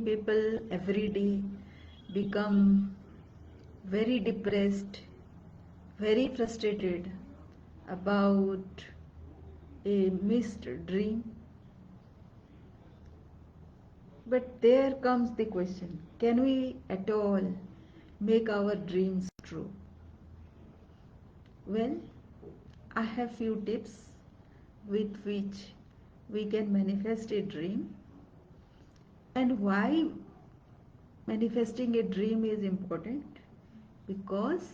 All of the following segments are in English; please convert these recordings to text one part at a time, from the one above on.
people every day become very depressed, very frustrated about a missed dream. But there comes the question, can we at all make our dreams true? Well, I have few tips with which we can manifest a dream, and why manifesting a dream is important, because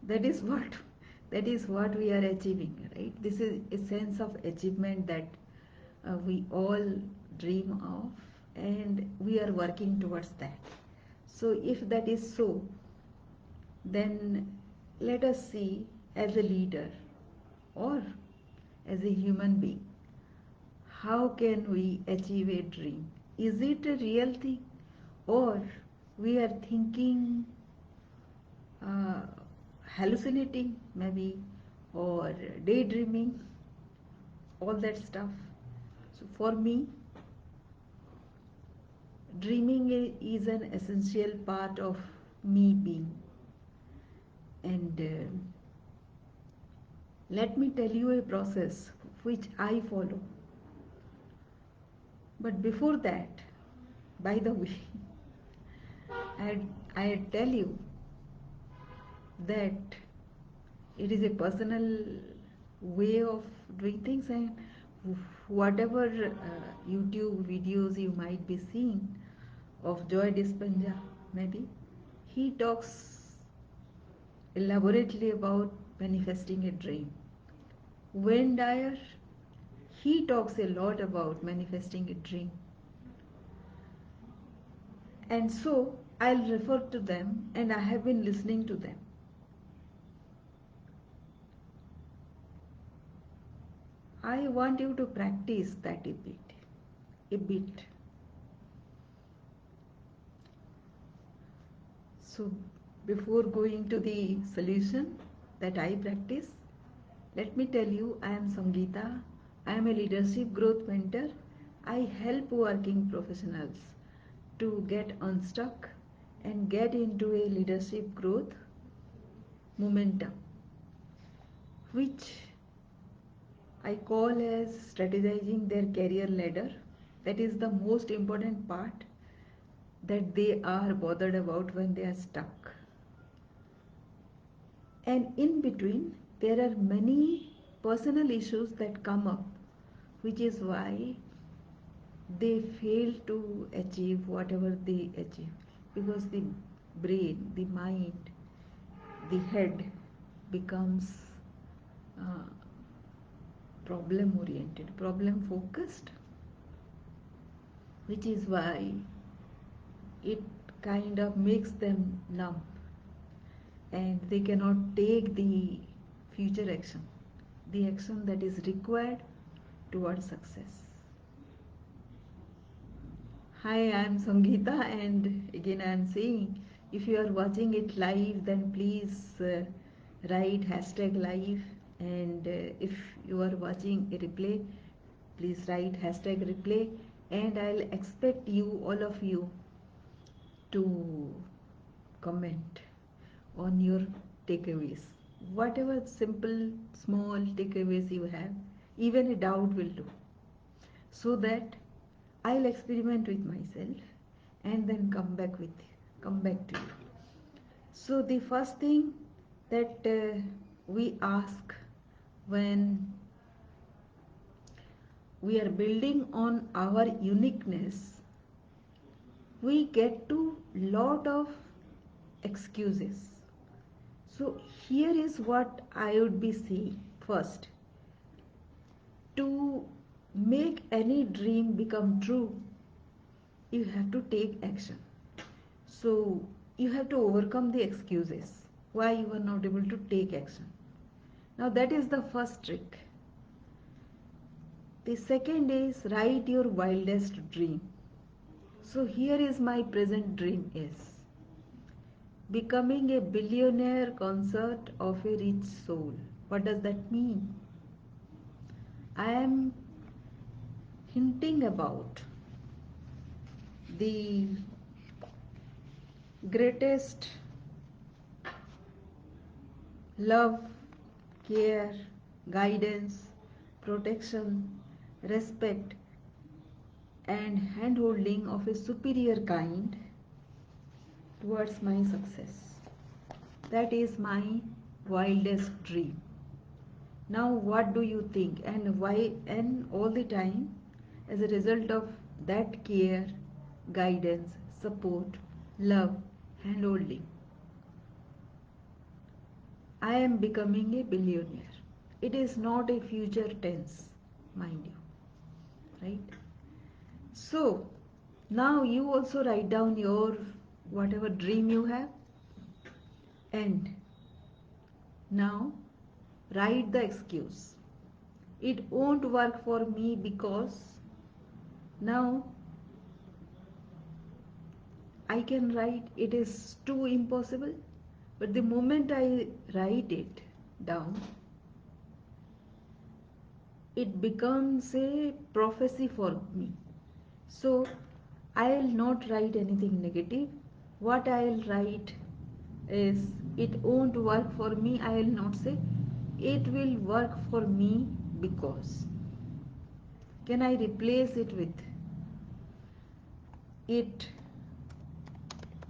that is what that is what we are achieving, right? This is a sense of achievement that we all dream of, and we are working towards that. So if that is so, then let us see, as a leader or as a human being, how can we achieve a dream? Is it a real thing, or we are thinking, uh, hallucinating maybe, or daydreaming, all that stuff? So for me, dreaming is an essential part of me being, and let me tell you a process which I follow. But before that, by the way, I I tell you that it is a personal way of doing things, and whatever YouTube videos you might be seeing of Joy Dispenza, maybe he talks elaborately about manifesting a dream. Wayne Dyer, he talks a lot about manifesting a dream, and so I'll refer to them, and I have been listening to them. I want you to practice that a bit, a bit. So before going to the solution that I practice, let me tell you, I am Sangeeta. I am a leadership growth mentor. I help working professionals to get unstuck and get into a leadership growth momentum, which I call as strategizing their career ladder. That is the most important part that they are bothered about when they are stuck. And in between, there are many personal issues that come up, which is why they fail to achieve whatever they achieve, because the brain, the mind, the head becomes uh, problem oriented, problem focused, which is why it kind of makes them numb, and they cannot take the future action, the action that is required towards success. Hi, I am Sangeeta, and again I am saying, if you are watching it live, then please write hashtag live, and if you are watching a replay, please write hashtag replay, and I'll expect you, all of you, to comment on your takeaways. Whatever simple, small takeaways you have, even a doubt will do, so that I'll experiment with myself and then come back to you. So the first thing that we ask when we are building on our uniqueness, we get to lot of excuses. So here is what I would be saying. First, to make any dream become true, you have to take action. So you have to overcome the excuses why you are not able to take action. Now that is the first trick. The second is, write your wildest dream. So here is my present dream is becoming a billionaire consort of a rich soul. What does that mean? I am hinting about the greatest love, care, guidance, protection, respect, and handholding of a superior kind towards my success. That is my wildest dream. Now, what do you think, and why? And all the time, as a result of that care, guidance, support, love, handholding, I am becoming a billionaire. It is not a future tense, mind you, right? So, now you also write down your whatever dream you have, and now write the excuse. It won't work for me because now I can write it is too impossible. But the moment I write it down, it becomes a prophecy for me. So I'll not write anything negative. What I'll write is it won't work for me. I'll not say it will work for me because. Can I replace it with it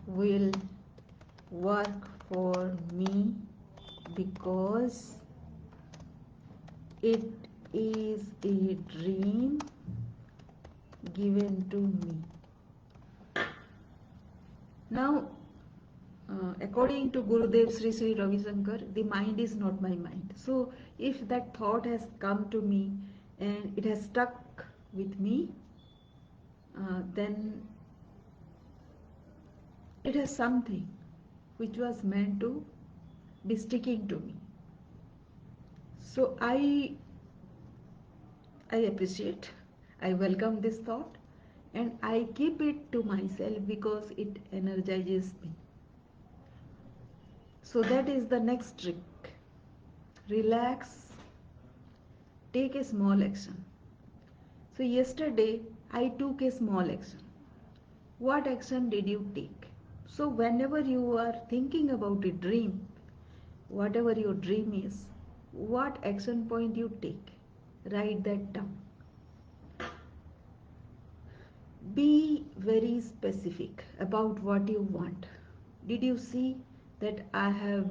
will work for me because it is a dream given to me. Now, according to Gurudev Sri Sri Ravi Shankar, the mind is not my mind. So, if that thought has come to me and it has stuck with me, then it has something which was meant to be sticking to me. So I appreciate, I welcome this thought, and I keep it to myself because it energizes me. So that is the next trick. Relax, take a small action. So yesterday I took a small action. What action did you take? So whenever you are thinking about a dream, whatever your dream is, what action point you take, write that down. Be very specific about what you want. Did you see that I have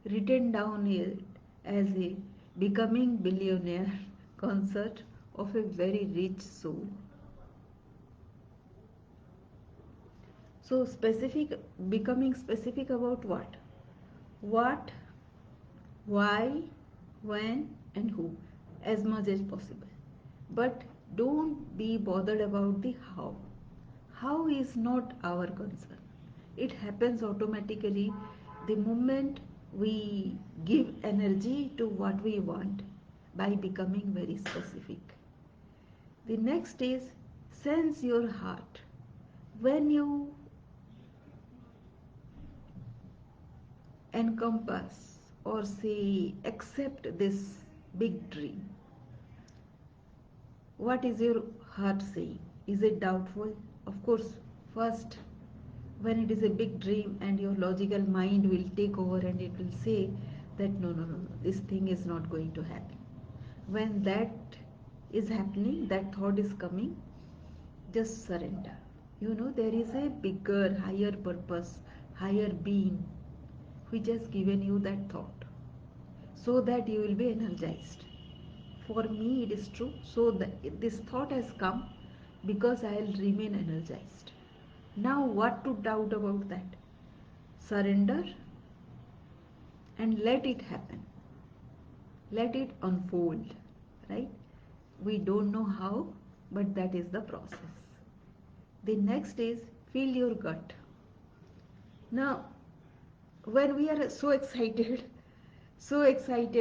written down it as a becoming billionaire concert of a very rich soul? So specific, becoming specific about what? What, why, when, and who, as much as possible. But don't be bothered about the how. How is not our concern. It happens automatically the moment we give energy to what we want by becoming very specific. The next is sense your heart. When you encompass or say accept this big dream, what is your heart saying? Is it doubtful? Of course, first, when it is a big dream and your logical mind will take over and it will say that no, this thing is not going to happen. When that is happening, that thought is coming, just surrender. You know, there is a bigger, higher purpose, higher being which has given you that thought so that you will be energized. For me, it is true. So this thought has come because I will remain energized. Now, what to doubt about that? Surrender and let it happen. Let it unfold, right? We don't know how, but that is the process. The next is feel your gut. Now, when we are so excited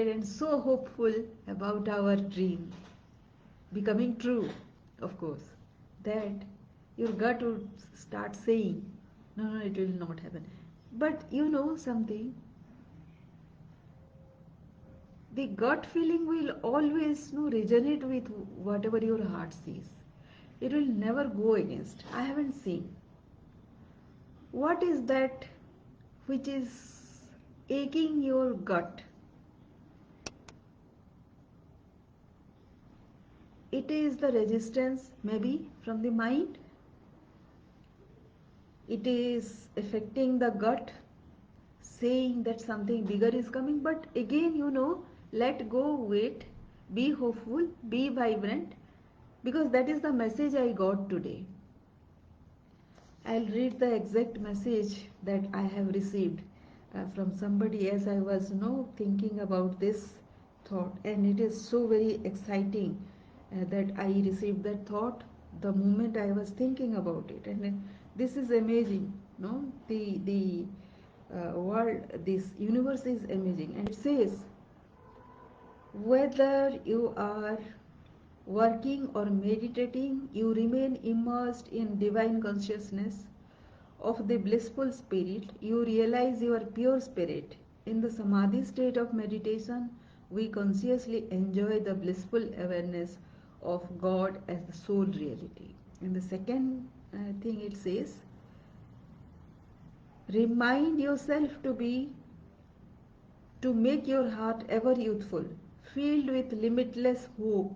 and so hopeful about our dream becoming true, of course, that your gut would start saying, no, it will not happen. But you know something, the gut feeling will always resonate with whatever your heart says. It will never go against. I haven't seen. What is that which is aching your gut? It is the resistance maybe from the mind. It is affecting the gut, saying that something bigger is coming. But again, let go, wait, be hopeful, be vibrant, because that is the message I got today. I'll read the exact message that I have received from somebody as I was thinking about this thought, and it is so very exciting that I received that thought the moment I was thinking about it, and this is amazing. No, the world, this universe is amazing, and it says whether you are working or meditating, you remain immersed in divine consciousness of the blissful spirit. You realize your pure spirit. In the samadhi state of meditation, we consciously enjoy the blissful awareness of God as the sole reality. In the second thing it says, remind yourself to make your heart ever youthful, filled with limitless hope,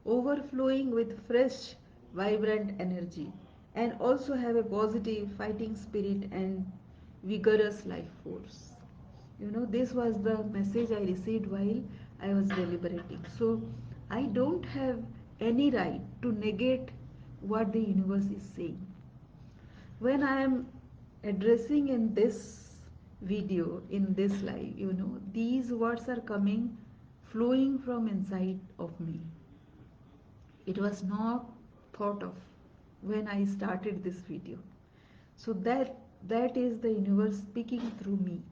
overflowing with fresh, vibrant energy, and also have a positive fighting spirit and vigorous life force. This was the message I received while I was deliberating. So I don't have any right to negate what the universe is saying. When I am addressing in this video, in this live, these words are coming, flowing from inside of me. It was not thought of when I started this video. So that is the universe speaking through me.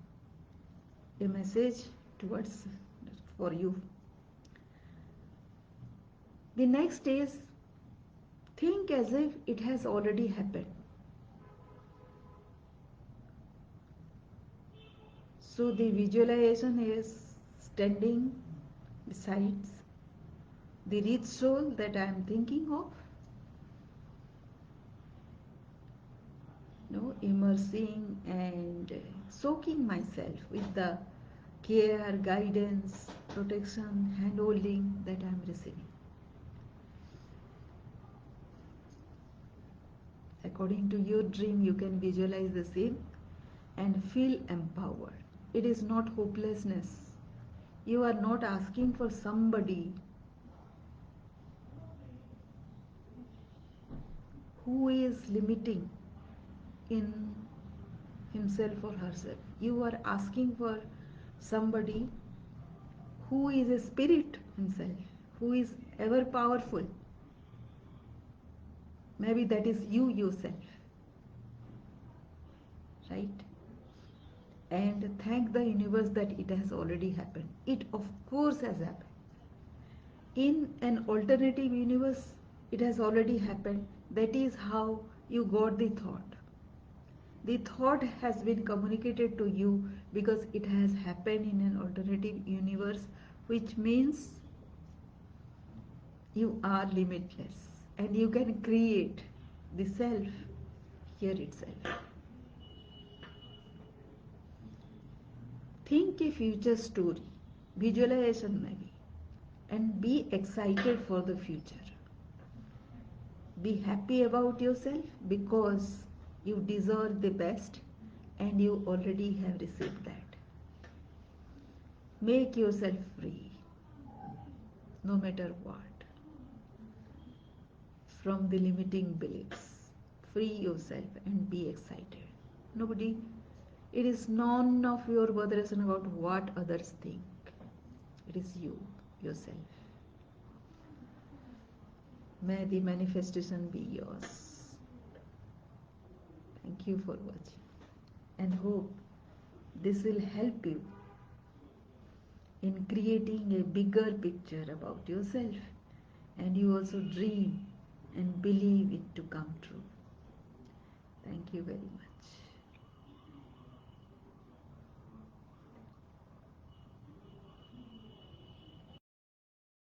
A message towards for you. The next is, think as if it has already happened. So the visualization is standing besides the rich soul that I am thinking of, immersing and soaking myself with the care, guidance, protection, hand-holding that I am receiving. According to your dream, you can visualize the same and feel empowered. It is not hopelessness. You are not asking for somebody who is limiting in himself or herself. You are asking for somebody who is a spirit himself, who is ever powerful. Maybe that is you yourself, right? And thank the universe that it has already happened. It of course has happened. In an alternative universe, it has already happened. That is how you got the thought. The thought has been communicated to you because it has happened in an alternative universe, which means you are limitless and you can create the self here itself. Think a future story, visualization maybe, and be excited for the future. Be happy about yourself because you deserve the best and you already have received that. Make yourself free, no matter what, from the limiting beliefs. Free yourself and be excited. It is none of your botheration about what others think. It is you, yourself. May the manifestation be yours. Thank you for watching and hope this will help you in creating a bigger picture about yourself, and you also dream and believe it to come true. Thank you very much.